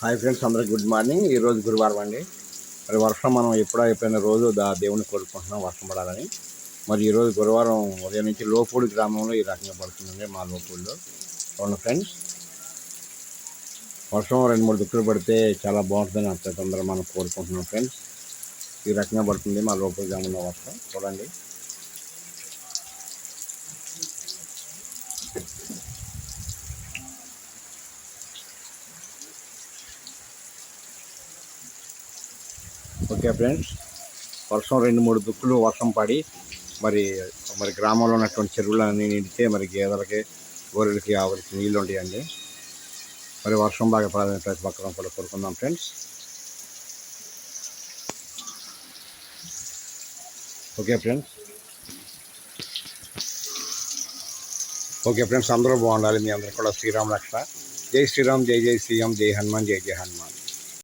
Hi friends, అందరికి good morning. ఈరోజు గురువారం అండి. మరి వర్షం మనం ఎప్పుడైపోయిన రోజు దేవుని కోరుకుంటున్నాం వర్షం పడాలని. మరి ఈరోజు గురువారం ఉదయం నుంచి లోపూడి గ్రామంలో ఈ రకంగా పడుతుందండి. మా లోపూడిలో అవును ఫ్రెండ్స్, వర్షం 2-3 దుక్కులు పడితే చాలా బాగుంటుందని అంత తొందరగా మనం కోరుకుంటున్నాం ఫ్రెండ్స్. ఈ రకంగా పడుతుంది మా లోపూడి గ్రామంలో వర్షం. చూడండి. ఓకే ఫ్రెండ్స్, వర్షం 2-3 దుక్కులు వర్షం పడి మరి గ్రామంలో ఉన్నటువంటి చెరువులన్నీ నిండితే మరి గేదెలకి, గొర్రెలకి, ఆవులకి నీళ్ళు ఉంటాయండి. మరి వర్షం బాగా పడాలని ప్రతి ఒక్కరం కూడా కోరుకుందాం ఫ్రెండ్స్. ఓకే ఫ్రెండ్స్, అందరూ బాగుండాలి. మీ అందరూ కూడా శ్రీరామ్ రక్ష. జై శ్రీరామ్, జై జై శ్రీరామ్, జై హనుమాన్, జై జై హనుమాన్.